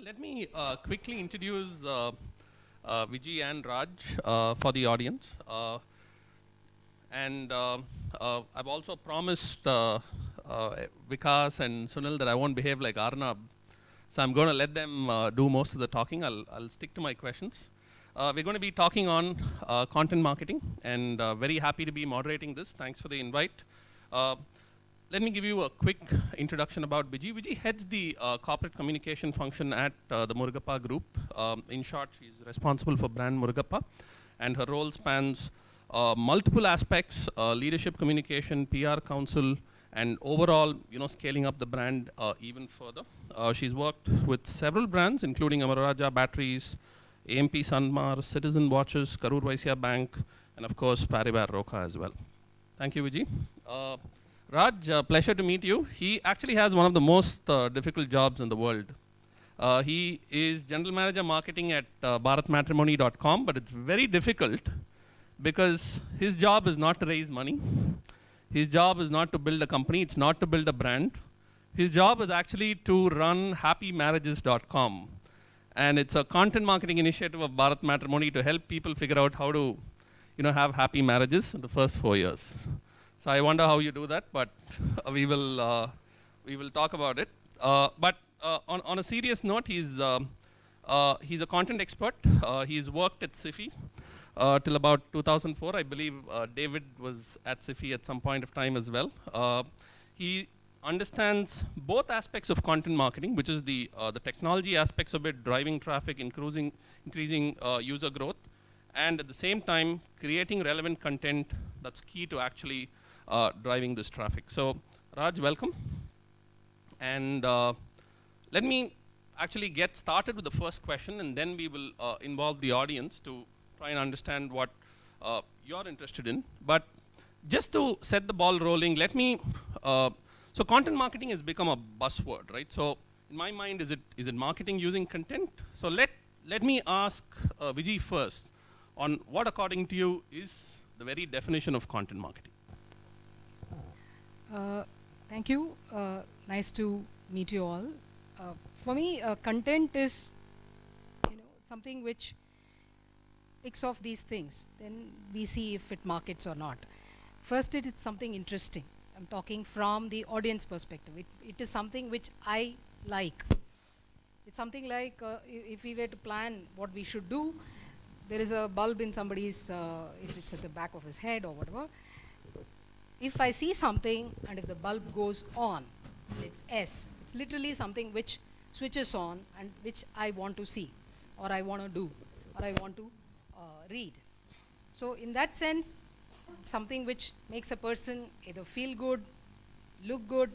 Let me quickly introduce Vijay and Raj for the audience. And I've also promised Vikas and Sunil that I won't behave like Arnab. So I'm going to let them do most of the talking. I'll stick to my questions. We're going to be talking on content marketing, and very happy to be moderating this. Thanks for the invite. Let me give you a quick introduction about Vijay. Vijay heads the corporate communication function at the Murugappa group. In short, she's responsible for brand Murugappa, and her role spans multiple aspects: leadership, communication, PR council, and overall, scaling up the brand even further. She's worked with several brands, including Amara Batteries, AMP Sanmar, Citizen Watches, Karur Vysya Bank, and of course, Paribas Roka as well. Thank you, Vijay. Raj, pleasure to meet you. He actually has one of the most difficult jobs in the world. He is General Manager Marketing at bharatmatrimony.com, but it's very difficult because his job is not to raise money. His job is not to build a company. It's not to build a brand. His job is actually to run happymarriages.com. And it's a content marketing initiative of Bharat Matrimony to help people figure out how to have happy marriages in the first 4 years. So I wonder how you do that, but we will talk about it. But on a serious note, he's a content expert. He's worked at SIFI till about 2004. I believe David was at SIFI at some point of time as well. He understands both aspects of content marketing, which is the technology aspects of it, driving traffic, increasing user growth, and at the same time creating relevant content that's key to actually driving this traffic. So Raj, welcome. And let me actually get started with the first question, and then we will involve the audience to try and understand what you're interested in. But just to set the ball rolling, let me, so content marketing has become a buzzword, right? So in my mind, is it marketing using content? So let me ask Vijay first on what, according to you, is the very definition of content marketing. Thank you. Nice to meet you all. For me, content is something which picks off these things. Then we see if it markets or not. First, it is something interesting. I'm talking from the audience perspective. It is something which I like. It's something like if we were to plan what we should do, there is a bulb in somebody's, if it's at the back of his head or whatever. If I see something and if the bulb goes on, it's S. It's literally something which switches on and which I want to see, or I want to do, or I want to read. So in that sense, something which makes a person either feel good, look good,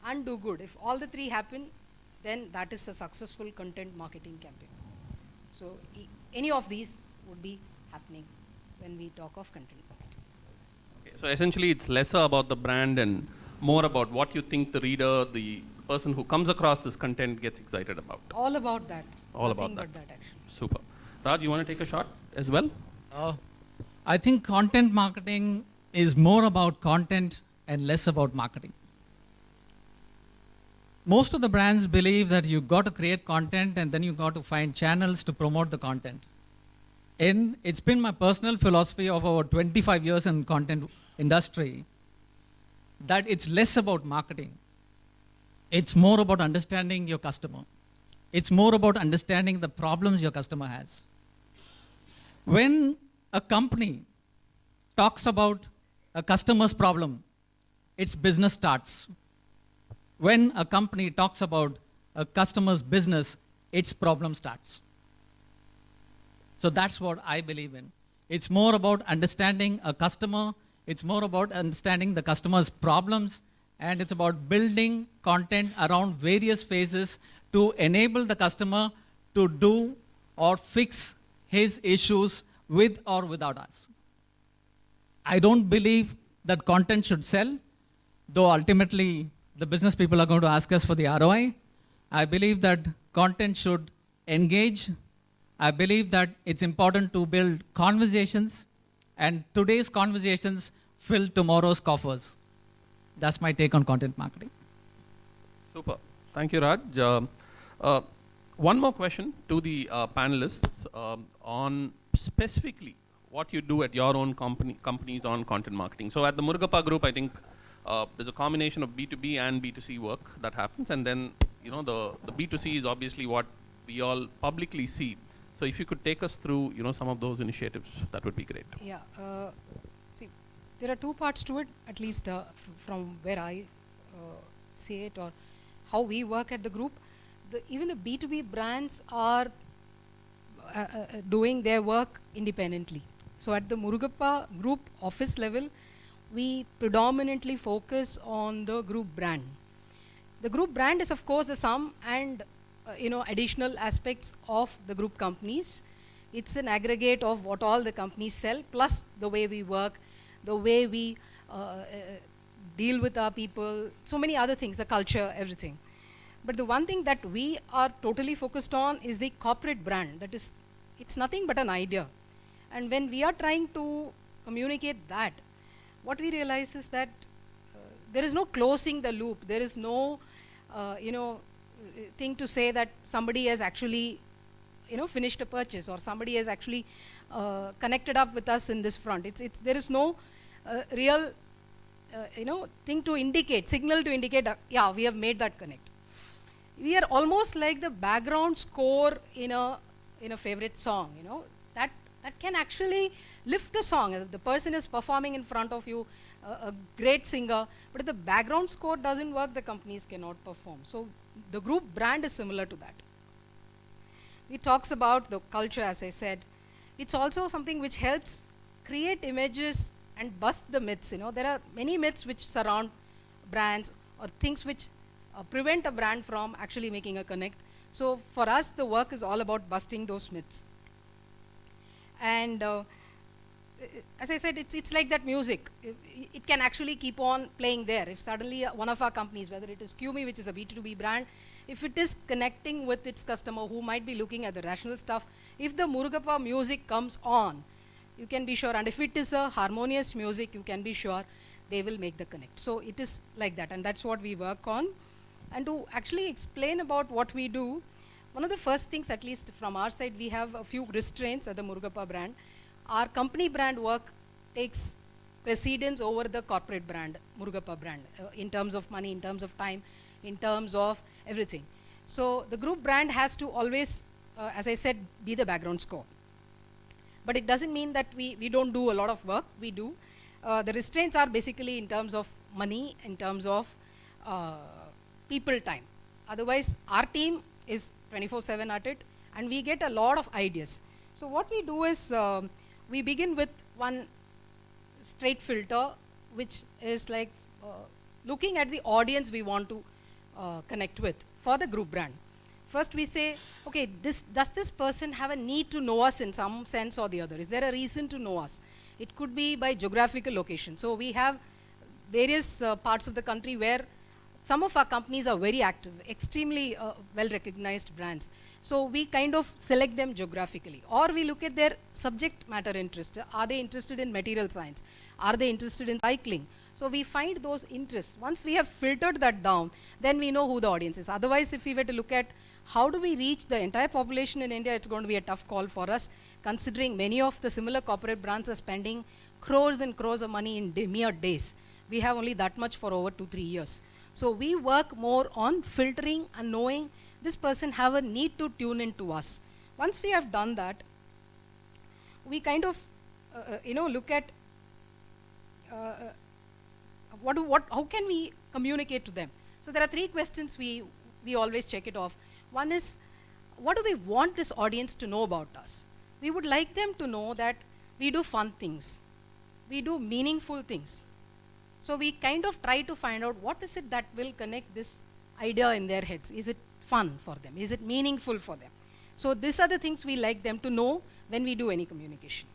and do good. If all the three happen, then that is a successful content marketing campaign. So any of these would be happening when we talk of content marketing. Okay, so essentially it's lesser about the brand and more about what you think the reader, the person who comes across this content gets excited about. All about that. All Nothing about that. but that actually. Super. Raj, you want to take a shot as well? I think content marketing is more about content and less about marketing. Most of the brands believe that you got to create content and then you got to find channels to promote the content. And it's been my personal philosophy of over 25 years in content industry that it's less about marketing. It's more about understanding your customer. It's more about understanding the problems your customer has. When a company talks about a customer's problem, its business starts. When a company talks about a customer's business, its problem starts. So that's what I believe in. It's more about understanding a customer, it's more about understanding the customer's problems, and it's about building content around various phases to enable the customer to do or fix his issues with or without us. I don't believe that content should sell, though ultimately the business people are going to ask us for the ROI. I believe that content should engage. I believe that it's important to build conversations, and today's conversations fill tomorrow's coffers. That's my take on content marketing. Super. Thank you, Raj. One more question to the panelists on specifically what you do at your own companies on content marketing. So at the Murugappa Group, I think there's a combination of B2B and B2C work that happens, and then the B2C is obviously what we all publicly see. So if you could take us through some of those initiatives, that would be great. Yeah. See, there are two parts to it, at least from where I see it or how we work at the group. Even the B2B brands are doing their work independently. So at the Murugappa group office level, we predominantly focus on the group brand. The group brand is of course the sum and additional aspects of the group companies. It's an aggregate of what all the companies sell, plus the way we work, the way we deal with our people, so many other things, the culture, everything. But the one thing that we are totally focused on is the corporate brand. That is, it's nothing but an idea. And when we are trying to communicate that, what we realize is that there is no closing the loop. There is no, thing to say that somebody has actually, finished a purchase or somebody has actually connected up with us in this front. There is no real, thing to indicate, signal to indicate, yeah, we have made that connect. We are almost like the background score in a favorite song, that can actually lift the song. The person is performing in front of you, a great singer, but if the background score doesn't work, the companies cannot perform. So the group brand is similar to that. It talks about the culture, as I said. It's also something which helps create images and bust the myths. There are many myths which surround brands or things which prevent a brand from actually making a connect. So for us, the work is all about busting those myths. And as I said, it's like that music. It can actually keep on playing there. If suddenly one of our companies, whether it is QME, which is a B2B brand, if it is connecting with its customer who might be looking at the rational stuff, if the Murugappa music comes on, you can be sure, and if it is a harmonious music, you can be sure they will make the connect. So it is like that, and that's what we work on. And to actually explain about what we do, one of the first things, at least from our side, we have a few restraints at the Murugappa brand. Our company brand work takes precedence over the corporate brand, Murugappa brand, in terms of money, in terms of time, in terms of everything. So the group brand has to always, as I said, be the background score. But it doesn't mean that we don't do a lot of work. We do. The restraints are basically in terms of money, in terms of people time. Otherwise, our team is 24/7 at it, and we get a lot of ideas. So what we do is, we begin with one straight filter, which is like looking at the audience we want to connect with for the group brand. First we say, okay, does this person have a need to know us in some sense or the other? Is there a reason to know us? It could be by geographical location. So we have various parts of the country where some of our companies are very active, extremely well-recognized brands. So we kind of select them geographically. Or we look at their subject matter interest. Are they interested in material science? Are they interested in cycling? So we find those interests. Once we have filtered that down, then we know who the audience is. Otherwise, if we were to look at how do we reach the entire population in India, it's going to be a tough call for us, considering many of the similar corporate brands are spending crores and crores of money in mere days. We have only that much for over 2-3 years. So we work more on filtering and knowing this person have a need to tune into us. Once we have done that, we kind of, look at how can we communicate to them. So there are 3 questions we always check it off. One is, what do we want this audience to know about us? We would like them to know that we do fun things. We do meaningful things. So we kind of try to find out what is it that will connect this idea in their heads. Is it fun for them? Is it meaningful for them? So these are the things we like them to know when we do any communication.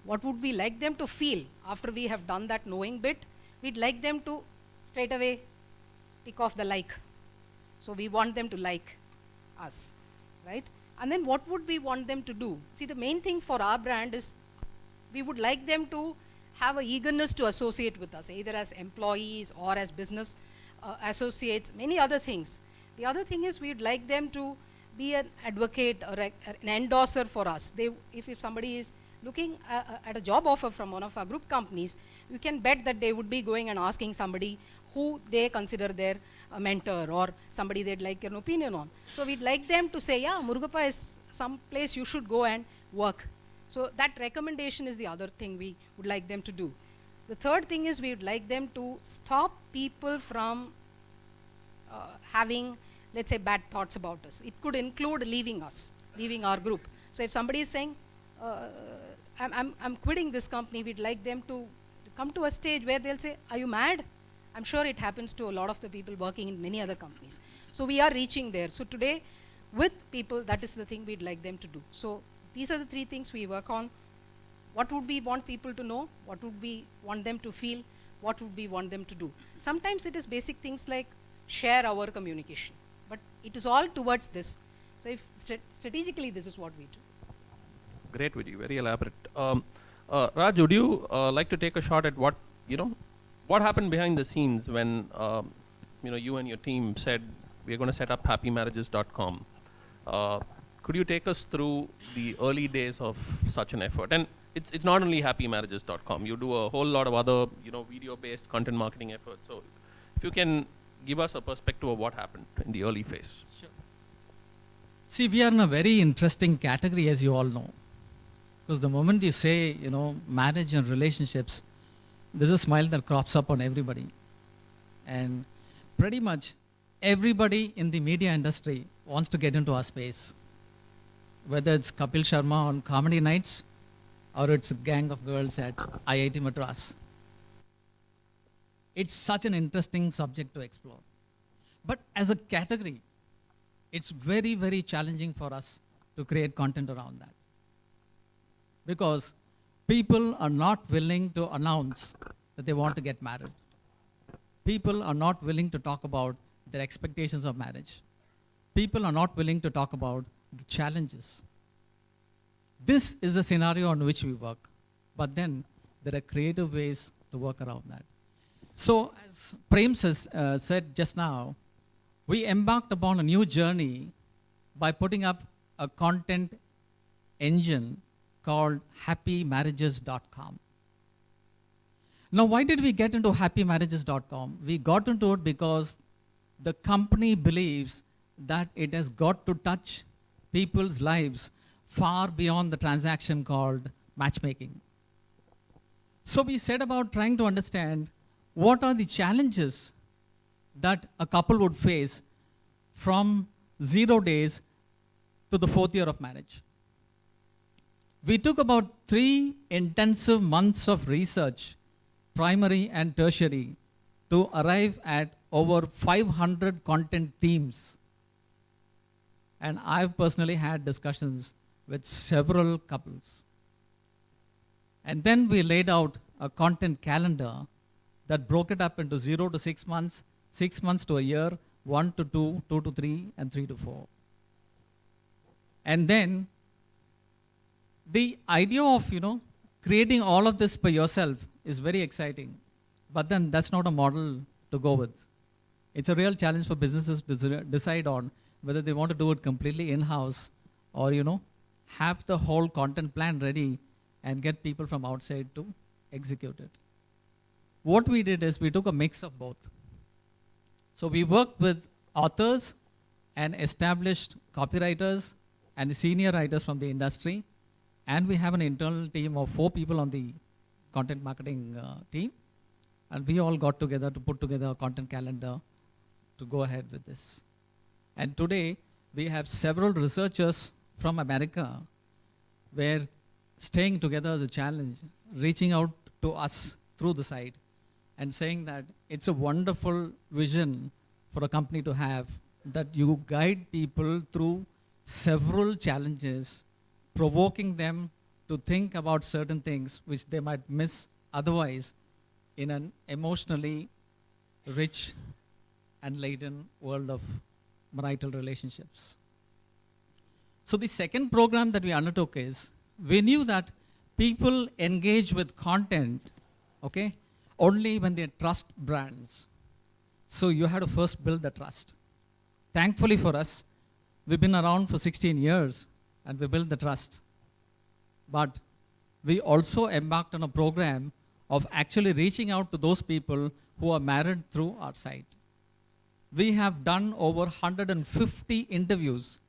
What would we like them to feel after we have done that knowing bit? We'd like them to straight away tick off the like. So we want them to like us, right? And then what would we want them to do? See, the main thing for our brand is we would like them to have an eagerness to associate with us, either as employees or as business associates, many other things. The other thing is we'd like them to be an advocate or an endorser for us. If somebody is looking at a job offer from one of our group companies, you can bet that they would be going and asking somebody who they consider their mentor or somebody they'd like an opinion on. So we'd like them to say, yeah, Murugappa is some place you should go and work. So that recommendation is the other thing we would like them to do. The third thing is we would like them to stop people from having, let's say, bad thoughts about us. It could include leaving us, leaving our group. So if somebody is saying, I'm quitting this company, we'd like them to come to a stage where they'll say, are you mad? I'm sure it happens to a lot of the people working in many other companies. So we are reaching there. So today, with people, that is the thing we'd like them to do. So these are the three things we work on. What would we want people to know? What would we want them to feel? What would we want them to do? Sometimes it is basic things like share our communication. But it is all towards this. So if strategically, this is what we do. Great video, very elaborate. Raj, would you like to take a shot at what, what happened behind the scenes when, you and your team said, we're going to set up happymarriages.com. Could you take us through the early days of such an effort? And it's not only happymarriages.com. You do a whole lot of other, video-based content marketing efforts. So if you can give us a perspective of what happened in the early phase. Sure. See, we are in a very interesting category, as you all know. Because the moment you say, marriage and relationships, there's a smile that crops up on everybody. And pretty much everybody in the media industry wants to get into our space. Whether it's Kapil Sharma on comedy nights, or it's a gang of girls at IIT Madras. It's such an interesting subject to explore. But as a category, it's very, very challenging for us to create content around that. Because people are not willing to announce that they want to get married. People are not willing to talk about their expectations of marriage. People are not willing to talk about the challenges. This is the scenario on which we work. But then there are creative ways to work around that. So as Prem said just now, we embarked upon a new journey by putting up a content engine called happymarriages.com. Now, why did we get into happymarriages.com? We got into it because the company believes that it has got to touch people's lives far beyond the transaction called matchmaking. So we set about trying to understand what are the challenges that a couple would face from 0 days to the 4th year of marriage. We took about 3 intensive months of research, primary and tertiary, to arrive at over 500 content themes. And I've personally had discussions with several couples. And then we laid out a content calendar that broke it up into 0 to 6 months, 6 months to a year, 1 to 2, 2 to 3, and 3 to 4. And then the idea of, creating all of this by yourself is very exciting. But then that's not a model to go with. It's a real challenge for businesses to decide on whether they want to do it completely in-house or, have the whole content plan ready and get people from outside to execute it. What we did is we took a mix of both. So we worked with authors and established copywriters and senior writers from the industry. And we have an internal team of 4 people on the content marketing team. And we all got together to put together a content calendar to go ahead with this. And today, we have several researchers from America where staying together is a challenge, reaching out to us through the site and saying that it's a wonderful vision for a company to have, that you guide people through several challenges, provoking them to think about certain things which they might miss otherwise in an emotionally rich and laden world of marital relationships. So the second program that we undertook is, we knew that people engage with content, only when they trust brands. So you have to first build the trust. Thankfully for us, We've been around for 16 years and we built the trust. But we also embarked on a program of actually reaching out to those people who are married through our site. We have done over 150 interviews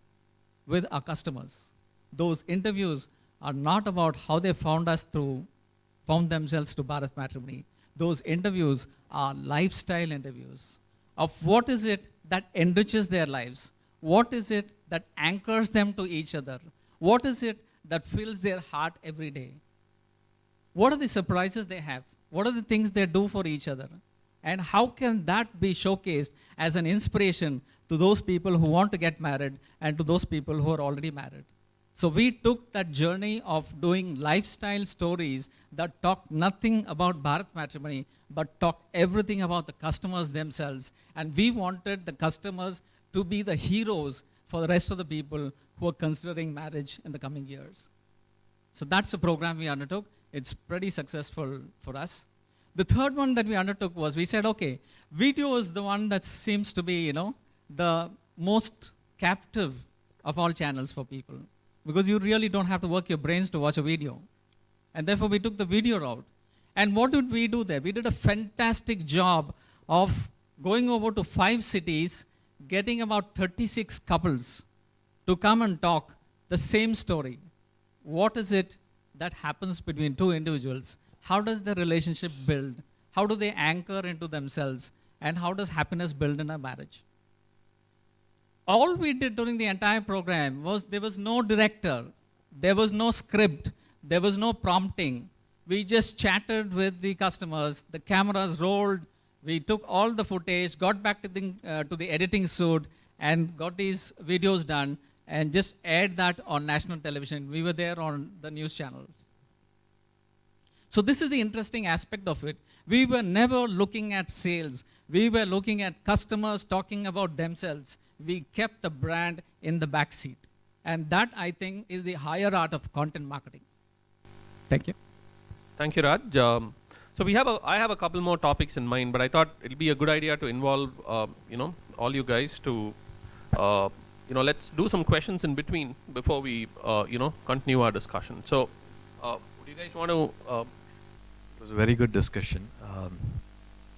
with our customers. Those interviews are not about how they found themselves to Bharat Matrimony. Those interviews are lifestyle interviews of what is it that enriches their lives? What is it that anchors them to each other? What is it that fills their heart every day? What are the surprises they have? What are the things they do for each other? And how can that be showcased as an inspiration to those people who want to get married and to those people who are already married? So we took that journey of doing lifestyle stories that talk nothing about Bharat Matrimony, but talk everything about the customers themselves. And we wanted the customers to be the heroes for the rest of the people who are considering marriage in the coming years. So that's the program we undertook. It's pretty successful for us. The third one that we undertook was we said, okay, video is the one that seems to be, the most captive of all channels for people, because you really don't have to work your brains to watch a video. And therefore we took the video route. And what did we do there? We did a fantastic job of going over to 5 cities, getting about 36 couples to come and talk the same story. What is it that happens between two individuals? How does the relationship build? How do they anchor into themselves? And how does happiness build in a marriage? All we did during the entire program was there was no director, there was no script, there was no prompting. We just chatted with the customers, the cameras rolled, we took all the footage, got back to the editing suite and got these videos done and just aired that on national television. We were there on the news channels. So this is the interesting aspect of it. We were never looking at sales. We were looking at customers talking about themselves. We kept the brand in the back seat. And that, I think, is the higher art of content marketing. Thank you. Thank you, Raj. So I have a couple more topics in mind, but I thought it'll be a good idea to involve, all you guys to, let's do some questions in between before we, continue our discussion. So, would you guys want to? It was a very good discussion.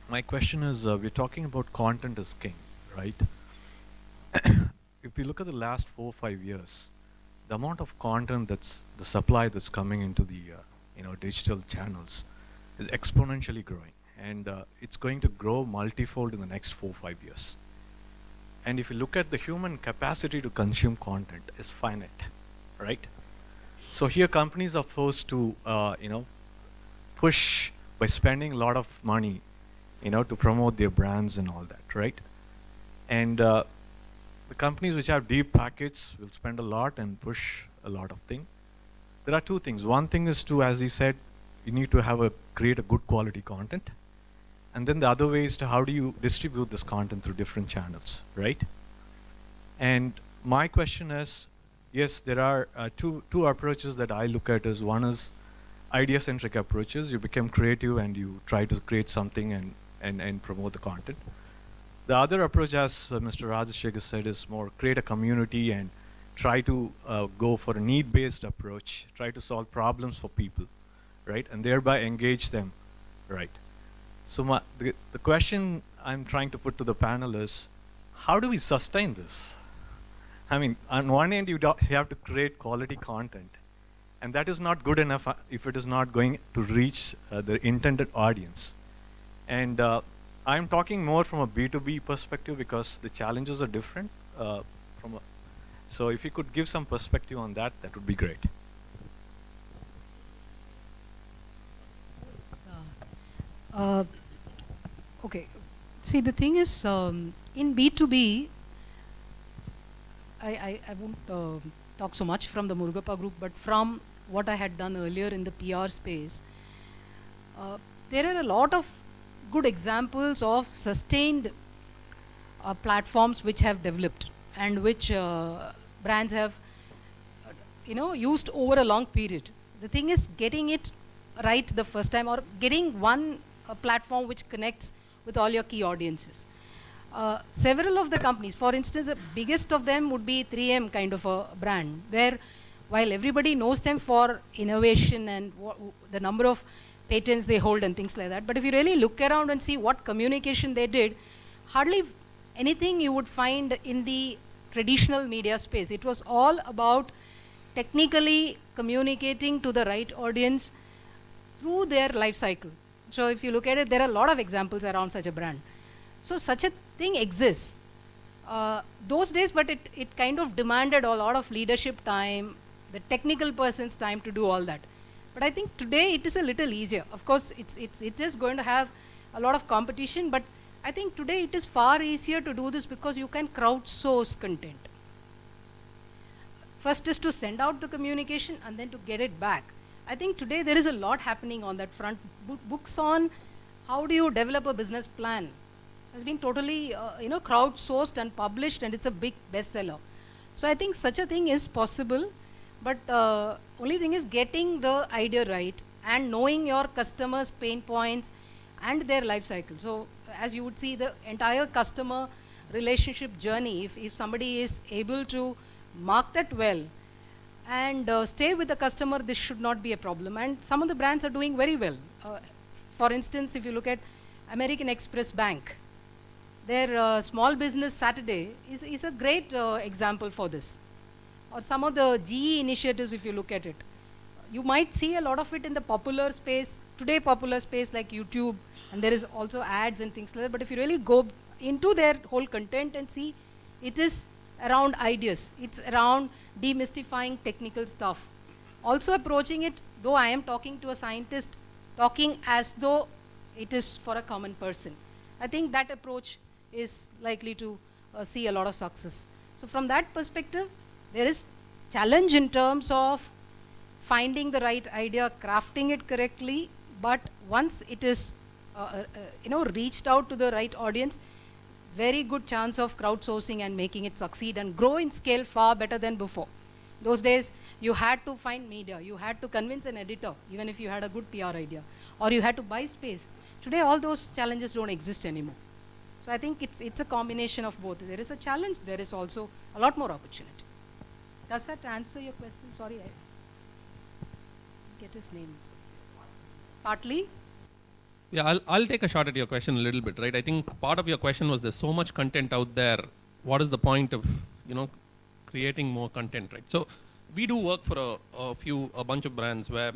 My question is, we're talking about content as king, right? If you look at the last 4 or 5 years, the amount of content the supply that's coming into the digital channels is exponentially growing, and it's going to grow multifold in the next 4 or 5 years. And if you look at the human capacity to consume content is finite, right? So here companies are forced to push by spending a lot of money to promote their brands and all that, right? And the companies which have deep pockets will spend a lot and push a lot of things. There are 2 things. One thing is to, as he said, you need to create a good quality content. And then the other way is to how do you distribute this content through different channels, right? And my question is, yes, there are two approaches that I look at. Is one is idea-centric approaches. You become creative and you try to create something and promote the content. The other approach, as Mr. Rajasekar said, is more create a community and try to go for a need-based approach, try to solve problems for people, right? And thereby engage them, right? So the question I'm trying to put to the panel is, how do we sustain this? I mean, on one end, you have to create quality content, and that is not good enough if it is not going to reach the intended audience. And I'm talking more from a B2B perspective because the challenges are different. So if you could give some perspective on that, that would be great. Okay. See, the thing is, in B2B, I won't talk so much from the Murugappa group, but from what I had done earlier in the PR space, there are a lot of good examples of sustained platforms which have developed and which brands have used over a long period. The thing is getting it right the first time, or getting one platform which connects with all your key audiences. Several of the companies, for instance, the biggest of them would be 3M kind of a brand, where while everybody knows them for innovation and the number of patents they hold and things like that, but if you really look around and see what communication they did, hardly anything you would find in the traditional media space. It was all about technically communicating to the right audience through their life cycle. So if you look at it, there are a lot of examples around such a brand. So such a thing exists. Those days, but it kind of demanded a lot of leadership time, the technical person's time to do all that. But I think today it is a little easier. Of course, it is going to have a lot of competition, but I think today it is far easier to do this because you can crowdsource content. First is to send out the communication and then to get it back. I think today there is a lot happening on that front. Books on how do you develop a business plan has been totally crowdsourced and published, and it's a big bestseller. So I think such a thing is possible, but only thing is getting the idea right and knowing your customers' pain points and their life cycle. So as you would see, the entire customer relationship journey, if somebody is able to mark that well and stay with the customer, this should not be a problem. And some of the brands are doing very well. For instance, if you look at American Express Bank, their Small Business Saturday is a great example for this. Or some of the GE initiatives, if you look at it. You might see a lot of it in the popular space, today popular space like YouTube, and there is also ads and things like that. But if you really go into their whole content and see, it is around ideas. It's around demystifying technical stuff. Also approaching it, though I am talking to a scientist, talking as though it is for a common person. I think that approach is likely to see a lot of success. So from that perspective, there is challenge in terms of finding the right idea, crafting it correctly, but once it is reached out to the right audience, very good chance of crowdsourcing and making it succeed and grow in scale far better than before. Those days, you had to find media, you had to convince an editor, even if you had a good PR idea, or you had to buy space. Today, all those challenges don't exist anymore. So I think it's a combination of both. There is a challenge, there is also a lot more opportunity. Does that answer your question? Sorry, I get his name. Partly? Yeah, I'll take a shot at your question a little bit, right? I think part of your question was there's so much content out there. What is the point of, creating more content, right? So we do work for a bunch of brands where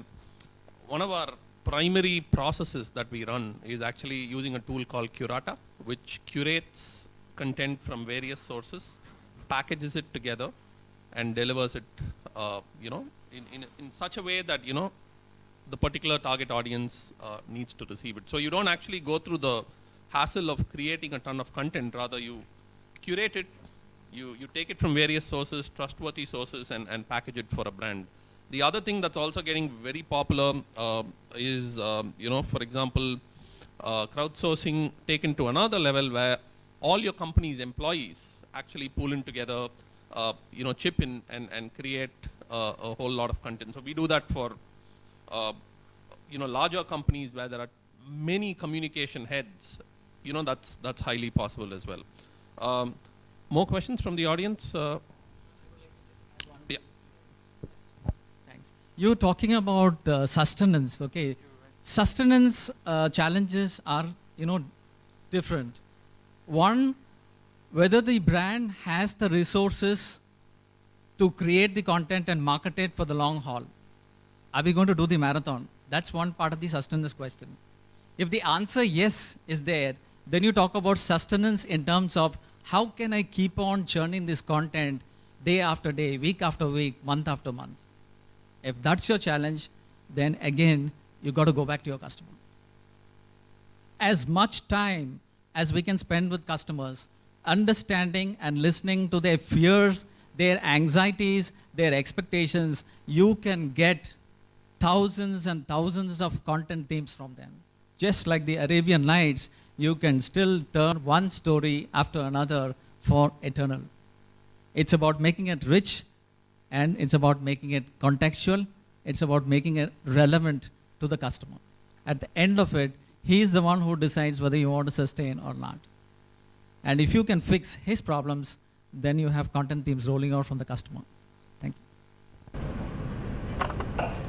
one of our primary processes that we run is actually using a tool called Curata, which curates content from various sources, packages it together, and delivers it, in such a way that, the particular target audience needs to receive it. So you don't actually go through the hassle of creating a ton of content. Rather, you curate it, you take it from various sources, trustworthy sources, and package it for a brand. The other thing that's also getting very popular is, for example, crowdsourcing taken to another level where all your company's employees actually pool in together, chip in and create a whole lot of content. So we do that for larger companies where there are many communication heads. That's highly possible as well. More questions from the audience? Yeah. Thanks. You're talking about sustenance, okay? Sustenance challenges are, different. One, whether the brand has the resources to create the content and market it for the long haul. Are we going to do the marathon? That's one part of the sustenance question. If the answer yes is there, then you talk about sustenance in terms of how can I keep on churning this content day after day, week after week, month after month. If that's your challenge, then again, you got to go back to your customer. As much time as we can spend with customers, understanding and listening to their fears, their anxieties, their expectations, you can get thousands and thousands of content themes from them. Just like the Arabian Nights, you can still turn one story after another for eternal. It's about making it rich, and it's about making it contextual. It's about making it relevant to the customer. At the end of it, he's the one who decides whether you want to sustain or not. And if you can fix his problems, then you have content themes rolling out from the customer. Thank you.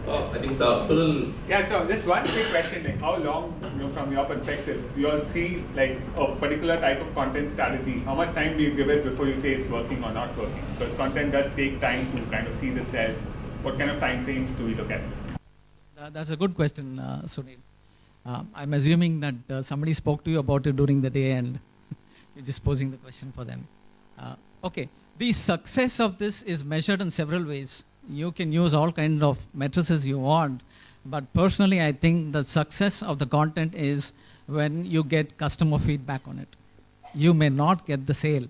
I think Sunil. Yeah, so just one quick question, like how long, from your perspective, do you all see like a particular type of content strategy? How much time do you give it before you say it's working or not working? Because content does take time to kind of see itself. What kind of time frames do we look at? That's a good question, Sunil. I'm assuming that somebody spoke to you about it during the day and you're just posing the question for them. Okay, the success of this is measured in several ways. You can use all kinds of matrices you want, but personally I think the success of the content is when you get customer feedback on it. You may not get the sale,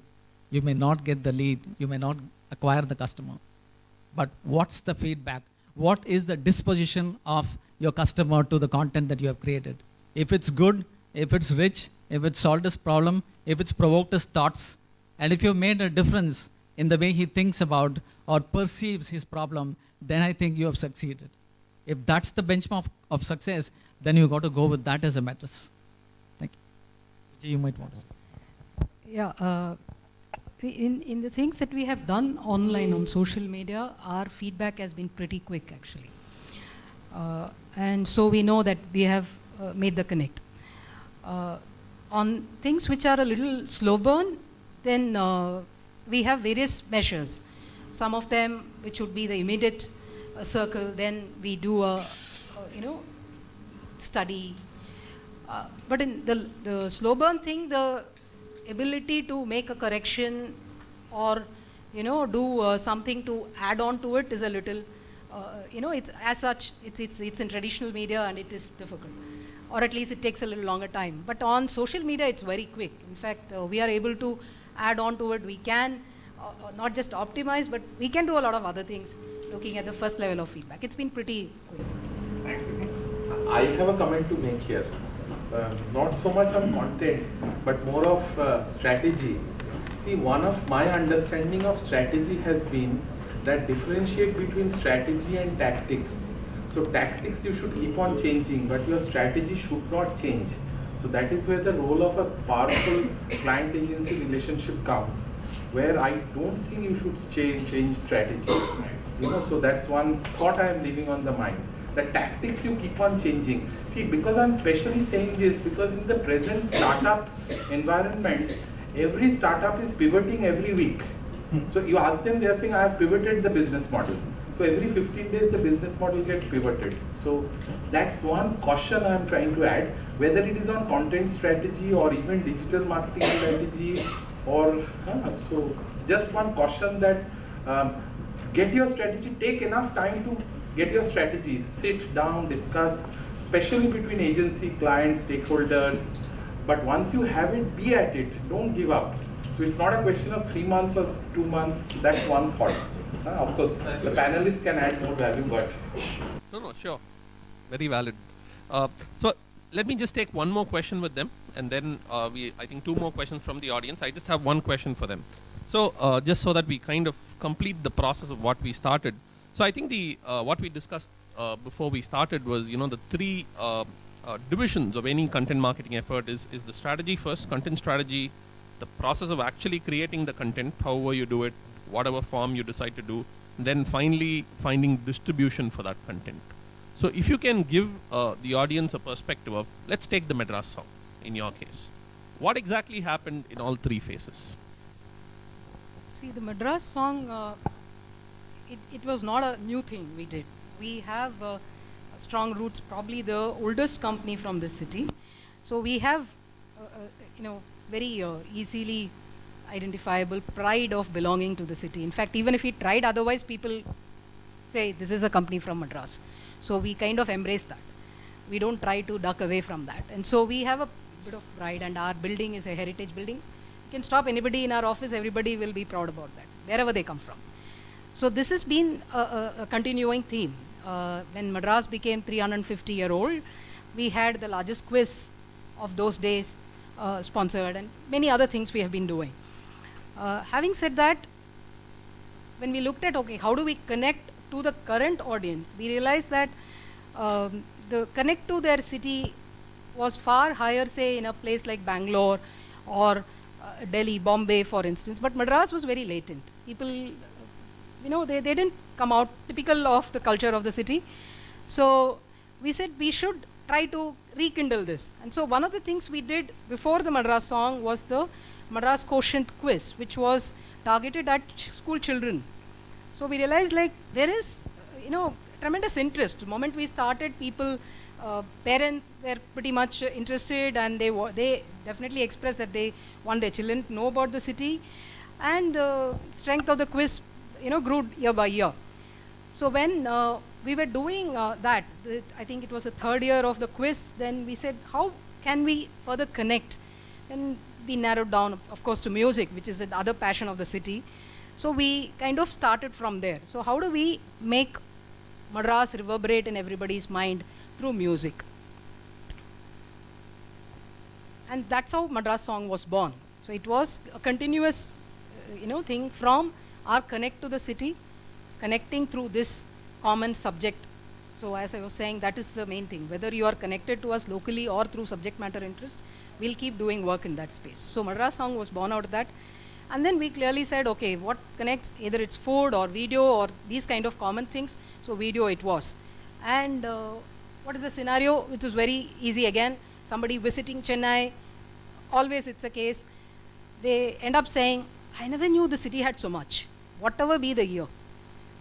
you may not get the lead, you may not acquire the customer, but what's the feedback? What is the disposition of your customer to the content that you have created? If it's good, if it's rich, if it's solved his problem, if it's provoked his thoughts, and if you've made a difference in the way he thinks about or perceives his problem, then I think you have succeeded. If that's the benchmark of success, then you got to go with that as a matrix. Thank you. You might want to say. Yeah, in the things that we have done online on social media, our feedback has been pretty quick actually. And so we know that we have made the connect. On things which are a little slow burn, then we have various measures. Some of them which would be the immediate circle, then we do a study. But in the slow burn thing, the ability to make a correction or do something to add on to it is a little, it's as such, it's in traditional media and it is difficult. Or at least it takes a little longer time. But on social media, it's very quick. In fact, we are able to add on to it. We can not just optimize, but we can do a lot of other things looking at the first level of feedback. It's been pretty quick. Thanks, Vijay. I have a comment to make here. Not so much on content, but more of strategy. See, one of my understanding of strategy has been that differentiate between strategy and tactics. So tactics you should keep on changing, but your strategy should not change. So that is where the role of a powerful client agency relationship comes, where I don't think you should change strategy. So that's one thought I am leaving on the mind. The tactics you keep on changing. See, because I'm specially saying this, because in the present startup environment, every startup is pivoting every week. So you ask them, they are saying, I have pivoted the business model. So every 15 days, the business model gets pivoted. So that's one caution I'm trying to add, whether it is on content strategy or even digital marketing strategy or, so just one caution that get your strategy, take enough time to get your strategy, sit down, discuss, especially between agency, clients, stakeholders. But once you have it, be at it, don't give up. So it's not a question of 3 months or 2 months, that's one thought. Of course, the panelists can add more value, but... No, sure. Very valid. So let me just take one more question with them, and then I think 2 more questions from the audience. I just have one question for them. So just so that we kind of complete the process of what we started. So I think the what we discussed before we started was, the 3 divisions of any content marketing effort is the strategy first, content strategy, the process of actually creating the content, however you do it, whatever form you decide to do, then finally finding distribution for that content. So if you can give the audience a perspective of, let's take the Madras Song in your case. What exactly happened in all 3 phases? See, the Madras Song, it was not a new thing we did. We have strong roots, probably the oldest company from this city. So we have, very easily identifiable pride of belonging to the city. In fact, even if we tried otherwise, people say this is a company from Madras. So we kind of embrace that. We don't try to duck away from that. And so we have a bit of pride, and our building is a heritage building. You can stop anybody in our office, everybody will be proud about that, wherever they come from. So this has been a continuing theme. When Madras became 350-year-old, we had the largest quiz of those days sponsored, and many other things we have been doing. Having said that, when we looked at, okay, how do we connect to the current audience, we realized that the connect to their city was far higher, say, in a place like Bangalore or Delhi, Bombay, for instance. But Madras was very latent. People, they didn't come out typical of the culture of the city. So we said we should try to rekindle this. And so one of the things we did before the Madras Song was the Madras Quotient Quiz, which was targeted at school children. So we realized like there is, tremendous interest. The moment we started, parents were pretty much interested, and they definitely expressed that they want their children to know about the city. And the strength of the quiz, grew year by year. So when we were doing that, I think it was the third year of the quiz, then we said, how can we further connect? And we narrowed down, of course, to music, which is the other passion of the city. So we kind of started from there. So how do we make Madras reverberate in everybody's mind through music? And that's how Madras Song was born. So it was a continuous, thing from our connect to the city, connecting through this common subject. So as I was saying, that is the main thing. Whether you are connected to us locally or through subject matter interest, we'll keep doing work in that space. So Madras Song was born out of that. And then we clearly said, okay, what connects? Either it's food or video or these kind of common things. So video it was. And what is the scenario? Which is very easy again. Somebody visiting Chennai, always it's a case. They end up saying, I never knew the city had so much. Whatever be the year.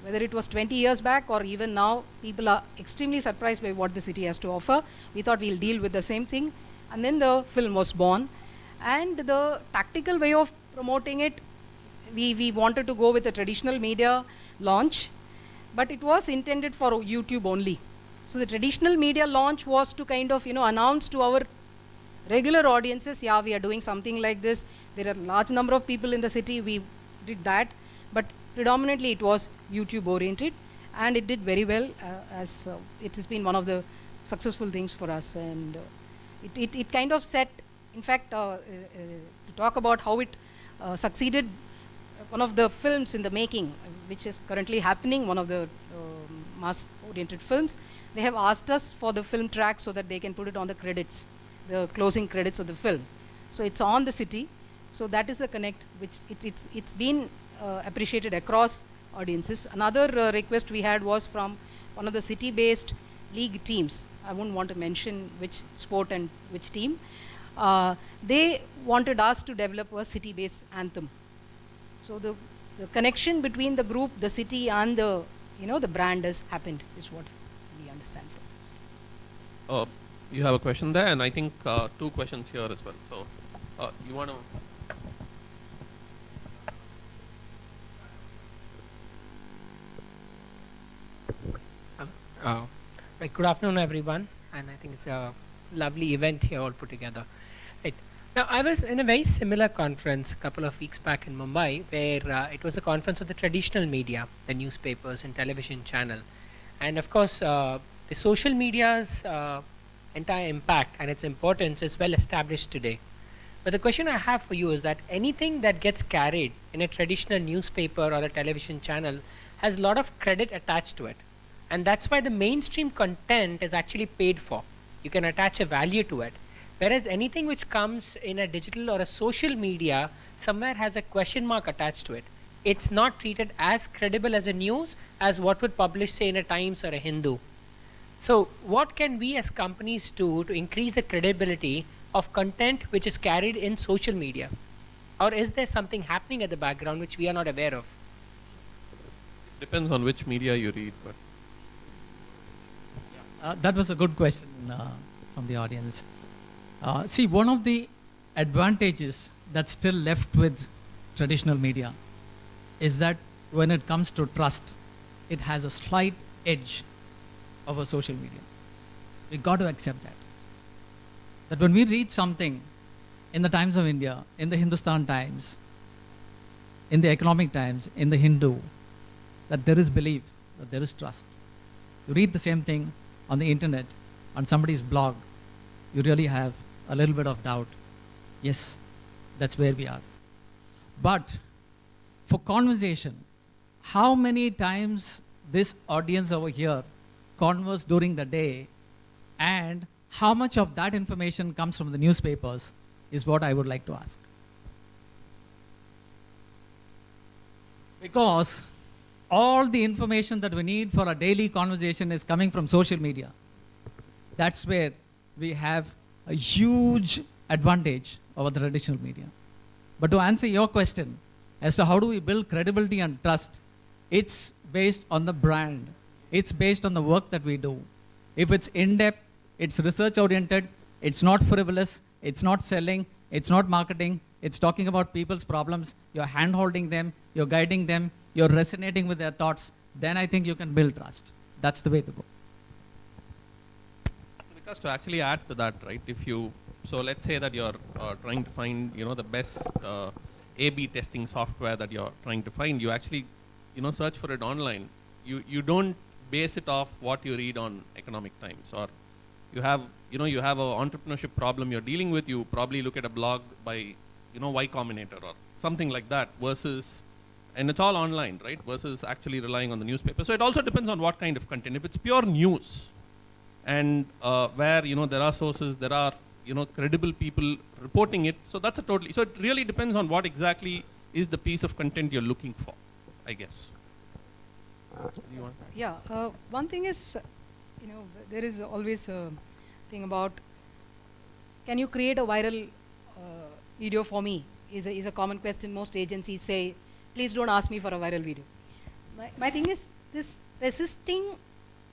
Whether it was 20 years back or even now, people are extremely surprised by what the city has to offer. We thought we'll deal with the same thing. And then the film was born. And the tactical way of promoting it, we wanted to go with a traditional media launch, but it was intended for YouTube only. So the traditional media launch was to kind of, announce to our regular audiences, yeah, we are doing something like this. There are a large number of people in the city, we did that. But predominantly it was YouTube oriented, and it did very well, as it has been one of the successful things for us. And it kind of set, in fact, to talk about how it succeeded, one of the films in the making, which is currently happening, one of the mass-oriented films, they have asked us for the film track so that they can put it on the credits, the closing credits of the film. So it's on the city. So that is the connect, which it's been appreciated across audiences. Another request we had was from one of the city-based league teams. I wouldn't want to mention which sport and which team. They wanted us to develop a city-based anthem. So the connection between the group, the city, and the the brand has happened, is what we understand from this. You have a question there, and I think 2 questions here as well. So you want to? Right, good afternoon, everyone, and I think it's a lovely event here all put together. Right. Now, I was in a very similar conference a couple of weeks back in Mumbai, where it was a conference of the traditional media, the newspapers and television channel. And of course, the social media's entire impact and its importance is well established today. But the question I have for you is that anything that gets carried in a traditional newspaper or a television channel has a lot of credit attached to it. And that's why the mainstream content is actually paid for. You can attach a value to it. Whereas anything which comes in a digital or a social media somewhere has a question mark attached to it. It's not treated as credible as a news as what would publish, say, in a Times or a Hindu. So what can we as companies do to increase the credibility of content which is carried in social media? Or is there something happening at the background which we are not aware of? Depends on which media you read, but That was a good question from the audience. See, one of the advantages that's still left with traditional media is that when it comes to trust, it has a slight edge over social media. We got to accept that. That when we read something in the Times of India, in the Hindustan Times, in the Economic Times, in the Hindu, that there is belief, that there is trust. You read the same thing on the internet, on somebody's blog, you really have a little bit of doubt. Yes, that's where we are. But for conversation, how many times this audience over here converse during the day, and how much of that information comes from the newspapers is what I would like to ask. Because all the information that we need for a daily conversation is coming from social media. That's where we have a huge advantage over the traditional media. But to answer your question as to how do we build credibility and trust, it's based on the brand. It's based on the work that we do. If it's in-depth, it's research-oriented, it's not frivolous, it's not selling, it's not marketing, it's talking about people's problems, you're hand-holding them, you're guiding them, you're resonating with their thoughts, then I think you can build trust. That's the way to go. Because to actually add to that, right, so let's say that you're trying to find, the best A/B testing software that you're trying to find, you actually, search for it online. You don't base it off what you read on Economic Times, or you have an entrepreneurship problem you're dealing with, you probably look at a blog by, Y Combinator or something like that, versus, and it's all online, right, versus actually relying on the newspaper. So it also depends on what kind of content. If it's pure news, and where, there are sources, there are, credible people reporting it, so that's so it really depends on what exactly is the piece of content you're looking for, I guess. Yeah, one thing is, there is always a thing about, can you create a viral video for me, is a common question. Most agencies say, please don't ask me for a viral video. My thing is, this resisting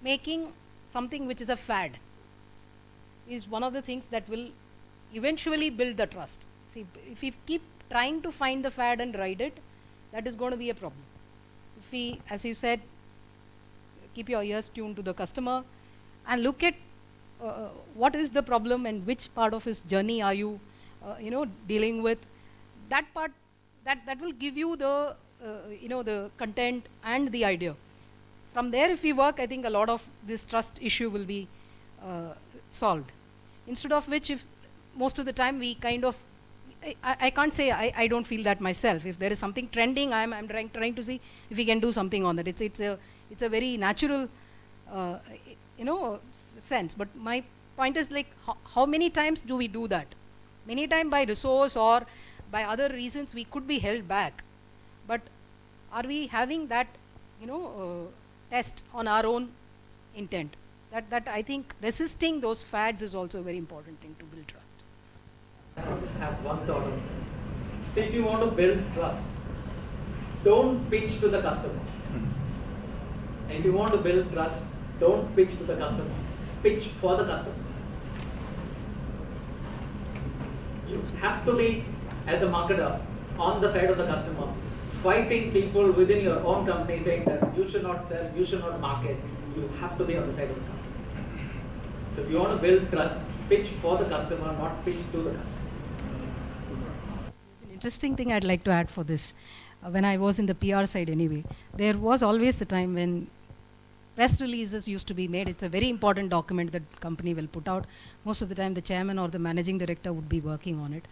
making something which is a fad is one of the things that will eventually build the trust. See, if we keep trying to find the fad and ride it, that is going to be a problem. If we, as you said, keep your ears tuned to the customer and look at what is the problem and which part of his journey are you, dealing with, that part, that will give you the, the content and the idea. From there, if we work, I think a lot of this trust issue will be solved. Instead of which, if most of the time we kind of, I can't say I don't feel that myself. If there is something trending, I'm trying to see if we can do something on that. It's a very natural, sense. But my point is, like, how many times do we do that? Many times by resource or by other reasons we could be held back. But are we having that, test on our own intent? That I think resisting those fads is also a very important thing to build trust. I just have one thought on this. See, if you want to build trust, don't pitch to the customer. And if you want to build trust, don't pitch to the customer. Pitch for the customer. You have to be, as a marketer, on the side of the customer, fighting people within your own company saying that you should not sell, you should not market. You have to be on the side of the customer. So if you want to build trust, pitch for the customer, not pitch to the customer. An interesting thing I'd like to add for this, when I was in the PR side anyway, there was always the time when press releases used to be made. It's a very important document that company will put out. Most of the time the chairman or the managing director would be working on it.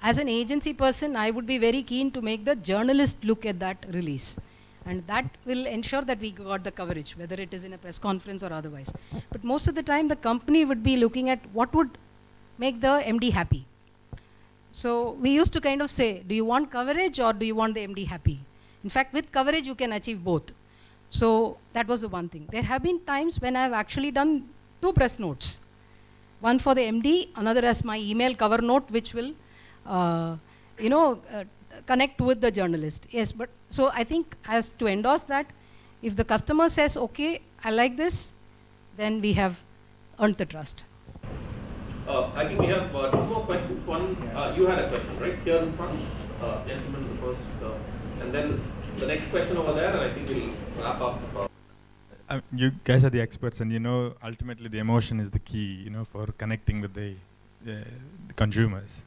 As an agency person, I would be very keen to make the journalist look at that release. And that will ensure that we got the coverage, whether it is in a press conference or otherwise. But most of the time, the company would be looking at what would make the MD happy. So we used to kind of say, do you want coverage or do you want the MD happy? In fact, with coverage, you can achieve both. So that was the one thing. There have been times when I've actually done 2 press notes. One for the MD, another as my email cover note, which will, connect with the journalist. Yes, but so I think as to endorse that, if the customer says, okay, I like this, then we have earned the trust. I think we have 2 more questions. One, you had a question, right? Here in front, gentleman first, and then the next question over there, and I think we'll wrap up. You guys are the experts, and ultimately the emotion is the key, for connecting with the consumers.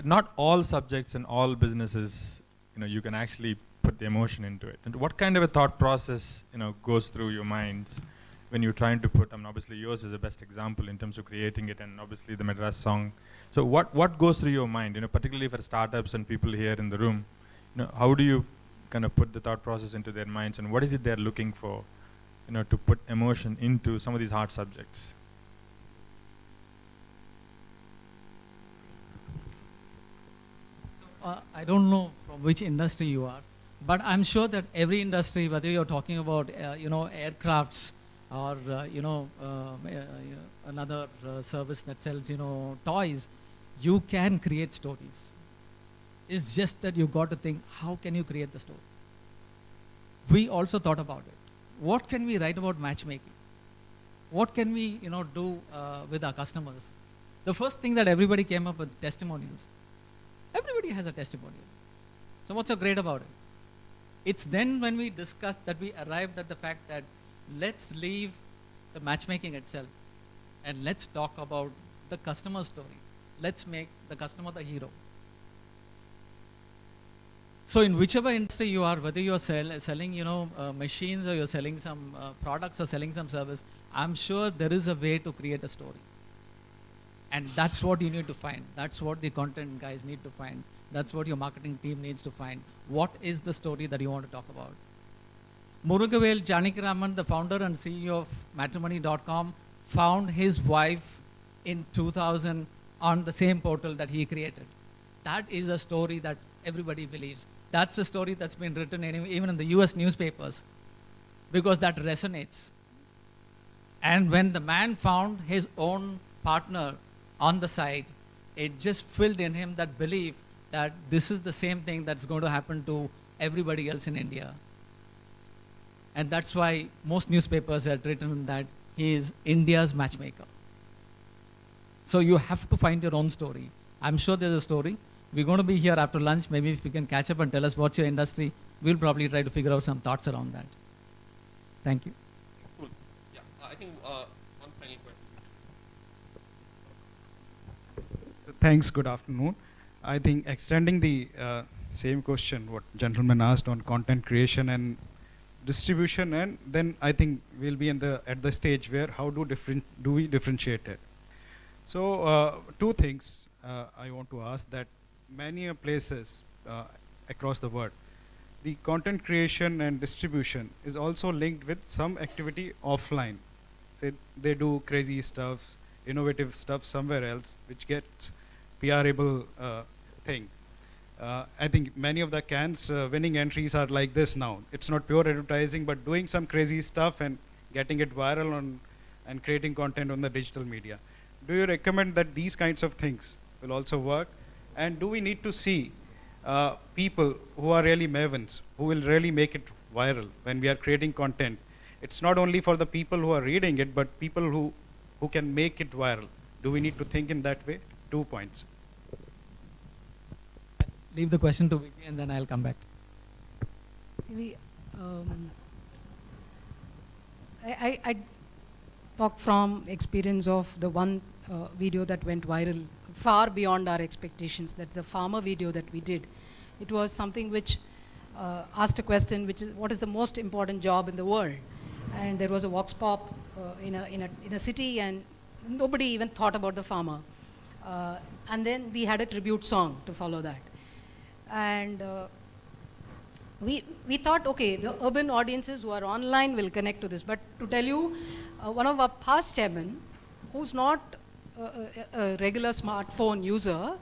Not all subjects and all businesses, you can actually put the emotion into it. And what kind of a thought process, goes through your minds when you're trying to put, obviously yours is the best example in terms of creating it, and obviously the Madras Song. So what goes through your mind, particularly for startups and people here in the room, how do you kind of put the thought process into their minds, and what is it they're looking for, to put emotion into some of these hard subjects? I don't know from which industry you are, But I'm sure that every industry, whether you're talking about aircrafts or another service that sells toys, you can create stories. It's just that you got to think, how can you create the story? We also thought about it. What can we write about matchmaking? What can we do with our customers? The first thing that everybody came up with, testimonials. Everybody has a testimonial. So what's so great about it? It's then when we discussed that we arrived at the fact that let's leave the matchmaking itself and let's talk about the customer story. Let's make the customer the hero. So in whichever industry you are, whether you're selling machines, or you're selling some products or selling some service, I'm sure there is a way to create a story. And that's what you need to find. That's what the content guys need to find. That's what your marketing team needs to find. What is the story that you want to talk about? Murugappa Janakiraman, the founder and CEO of matrimony.com, found his wife in 2000 on the same portal that he created. That is a story that everybody believes. That's a story that's been written even in the US newspapers, because that resonates. And when the man found his own partner on the site, it just filled in him that belief that this is the same thing that's going to happen to everybody else in India. And that's why most newspapers had written that he is India's matchmaker. So you have to find your own story. I'm sure there's a story. We're going to be here after lunch. Maybe if you can catch up and tell us what's your industry, we'll probably try to figure out some thoughts around that. Thank you. Cool. Yeah, I think one final question. Thanks. Good afternoon. I think extending the same question what gentleman asked on content creation and distribution, and then I think we'll be at the stage where how do we differentiate it. So two things I want to ask, that many places across the world, the content creation and distribution is also linked with some activity offline. Say they do crazy stuff, innovative stuff somewhere else, which gets PR-able thing. I think many of the Cannes winning entries are like this now. It's not pure advertising, but doing some crazy stuff and getting it viral and creating content on the digital media. Do you recommend that these kinds of things will also work? And do we need to see people who are really mavens, who will really make it viral when we are creating content? It's not only for the people who are reading it, but people who can make it viral. Do we need to think in that way? 2 points. Leave the question to Vicky and then I'll come back. See, I talk from experience of the one video that went viral far beyond our expectations. That's a farmer video that we did. It was something which asked a question, which is, what is the most important job in the world? And there was a vox pop in a city, and nobody even thought about the farmer. And then we had a tribute song to follow that. And we thought, okay, the urban audiences who are online will connect to this. But to tell you, one of our past chairmen, who's not a regular smartphone user,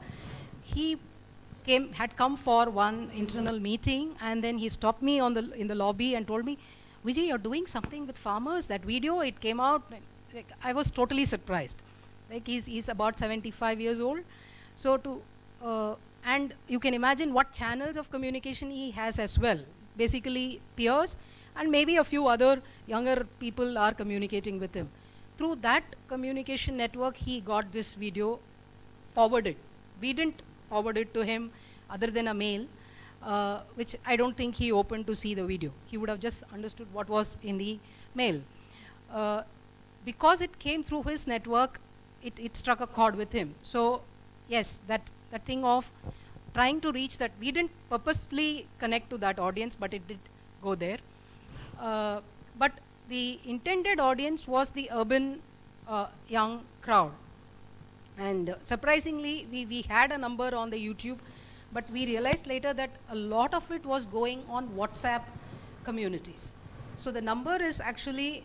he had come for one internal meeting, and then he stopped me in the lobby and told me, Vijay, you're doing something with farmers. That video, it came out. Like, I was totally surprised. Like, he's about 75 years old. So and you can imagine what channels of communication he has as well. Basically, peers and maybe a few other younger people are communicating with him. Through that communication network, he got this video forwarded. We didn't forward it to him other than a mail, which I don't think he opened to see the video. He would have just understood what was in the mail. Because it came through his network, it struck a chord with him. So yes, that thing of trying to reach that, we didn't purposely connect to that audience, but it did go there. But the intended audience was the urban young crowd. And surprisingly, we had a number on the YouTube, but we realized later that a lot of it was going on WhatsApp communities. So the number is actually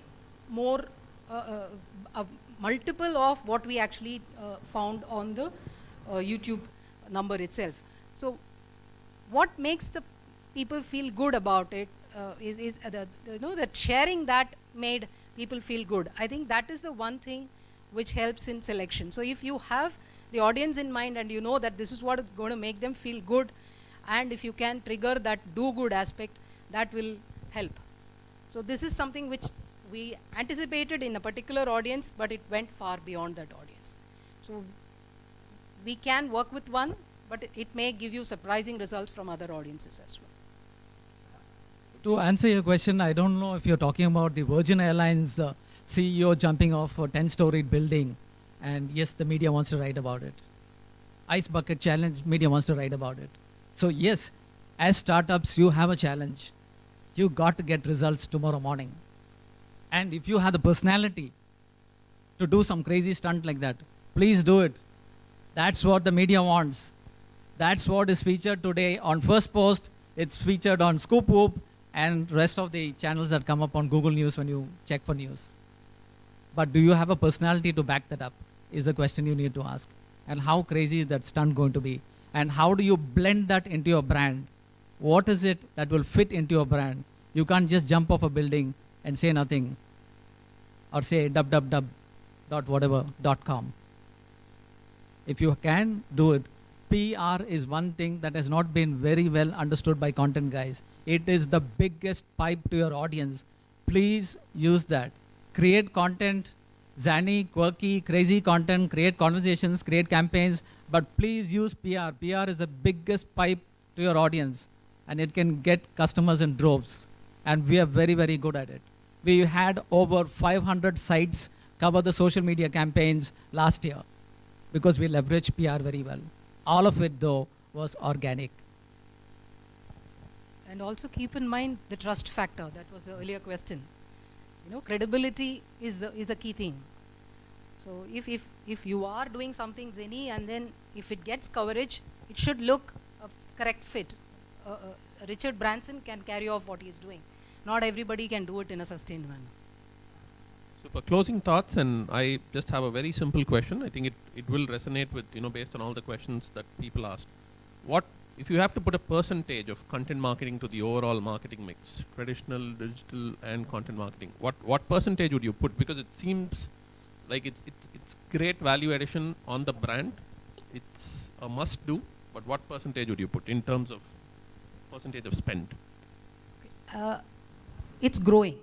more a multiple of what we actually found on the YouTube number itself. So what makes the people feel good about it is that sharing that made people feel good. I think that is the one thing which helps in selection. So if you have the audience in mind and you know that this is what is going to make them feel good, and if you can trigger that do good aspect, that will help. So this is something which we anticipated in a particular audience, but it went far beyond that audience. So we can work with one, but it may give you surprising results from other audiences as well. To answer your question, I don't know if you're talking about the Virgin Airlines CEO jumping off a 10-story building, and yes, the media wants to write about it. Ice bucket challenge, media wants to write about it. So yes, as startups, you have a challenge. You got to get results tomorrow morning. And if you have the personality to do some crazy stunt like that, please do it. That's what the media wants. That's what is featured today on First Post. It's featured on Scoop Whoop and rest of the channels that come up on Google News when you check for news. But do you have a personality to back that up is the question you need to ask. And how crazy is that stunt going to be? And how do you blend that into your brand? What is it that will fit into your brand? You can't just jump off a building and say nothing or say www.whatever.com. If you can do it, PR is one thing that has not been very well understood by content guys. It is the biggest pipe to your audience. Please use that. Create content, zany, quirky, crazy content, create conversations, create campaigns, but please use PR. PR is the biggest pipe to your audience, and it can get customers in droves. And we are very, very good at it. We had over 500 sites cover the social media campaigns last year because we leveraged PR very well. All of it, though, was organic. And also keep in mind the trust factor. That was the earlier question. Credibility is the key thing. So if you are doing something zany and then if it gets coverage, it should look a correct fit. Richard Branson can carry off what he is doing. Not everybody can do it in a sustained manner. Super. Closing thoughts, and I just have a very simple question. I think it will resonate with, based on all the questions that people asked. What, if you have to put a percentage of content marketing to the overall marketing mix, traditional, digital, and content marketing, what percentage would you put? Because it seems like it's great value addition on the brand. It's a must do, but what percentage would you put in terms of percentage of spend? It's growing.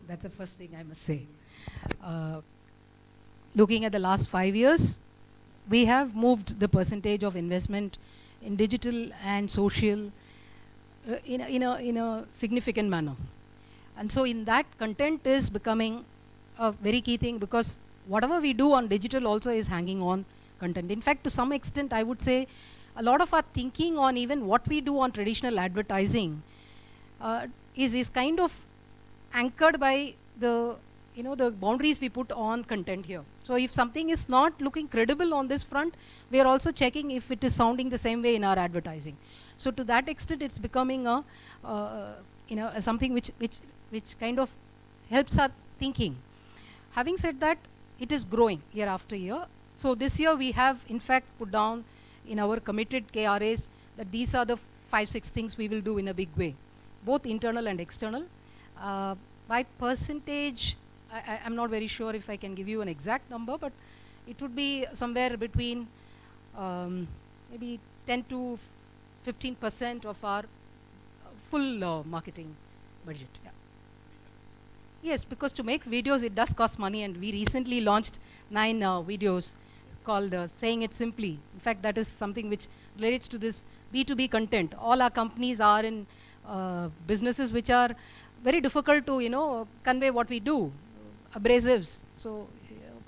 That's the first thing I must say. Looking at the last 5 years, we have moved the percentage of investment in digital and social in a significant manner. And so in that, content is becoming a very key thing, because whatever we do on digital also is hanging on content. In fact, to some extent, I would say a lot of our thinking on even what we do on traditional advertising is kind of anchored by the boundaries we put on content here. So if something is not looking credible on this front, we are also checking if it is sounding the same way in our advertising. So to that extent, it's becoming something which kind of helps our thinking. Having said that, it is growing year after year. So this year we have in fact put down in our committed KRAs that these are the 5-6 things we will do in a big way, both internal and external. By percentage, I'm not very sure if I can give you an exact number, but it would be somewhere between maybe 10 to 15% of our full marketing budget. Yeah. Yes, because to make videos, it does cost money, and we recently launched 9 videos called Saying It Simply. In fact, that is something which relates to this B2B content. All our companies are in businesses which are very difficult to convey what we do, abrasives. So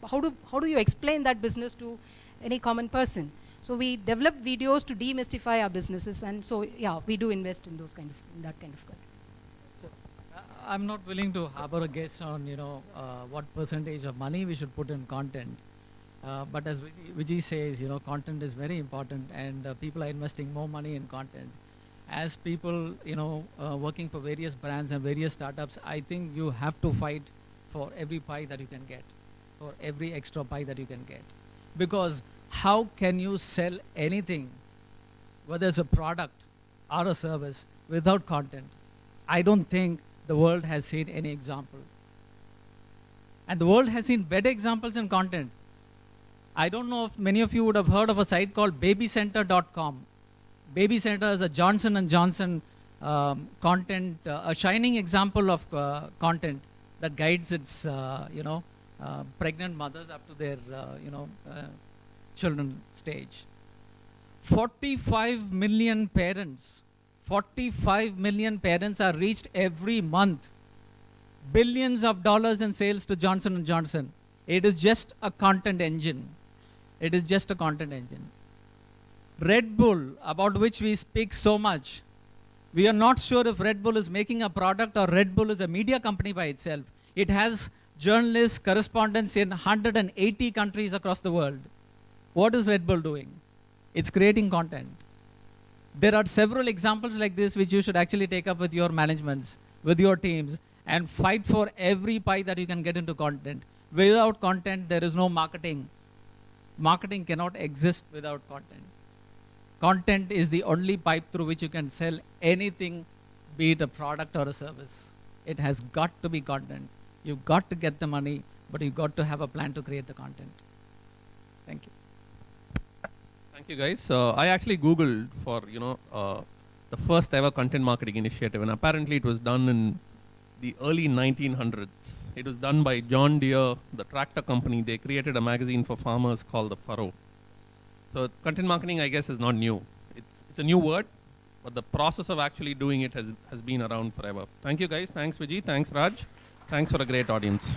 how do you explain that business to any common person? So we develop videos to demystify our businesses, and so yeah, we do invest in that kind of content. So I'm not willing to harbor a guess on what percentage of money we should put in content. But as Vijay says, content is very important, and people are investing more money in content. As people, working for various brands and various startups, I think you have to fight for every pie that you can get, for every extra pie that you can get. Because how can you sell anything, whether it's a product or a service, without content, I don't think the world has seen any example. And the world has seen better examples in content. I don't know if many of you would have heard of a site called babycenter.com. Baby Center is a Johnson & Johnson content, a shining example of content that guides its, pregnant mothers up to their, children stage. 45 million parents are reached every month. Billions of dollars in sales to Johnson & Johnson. It is just a content engine. It is just a content engine. Red Bull, about which we speak so much, we are not sure if Red Bull is making a product or Red Bull is a media company by itself. It has journalists, correspondents in 180 countries across the world. What is Red Bull doing? It's creating content. There are several examples like this which you should actually take up with your managements, with your teams, and fight for every pie that you can get into content. Without content, there is no marketing. Marketing cannot exist without content. Content is the only pipe through which you can sell anything, be it a product or a service. It has got to be content. You've got to get the money, but you've got to have a plan to create the content. Thank you. Thank you, guys. I actually Googled for, the first ever content marketing initiative, and apparently it was done in the early 1900s. It was done by John Deere, the tractor company. They created a magazine for farmers called The Furrow. So content marketing, I guess, is not new. It's a new word, but the process of actually doing it has been around forever. Thank you, guys. Thanks, Vijay. Thanks, Raj. Thanks for a great audience.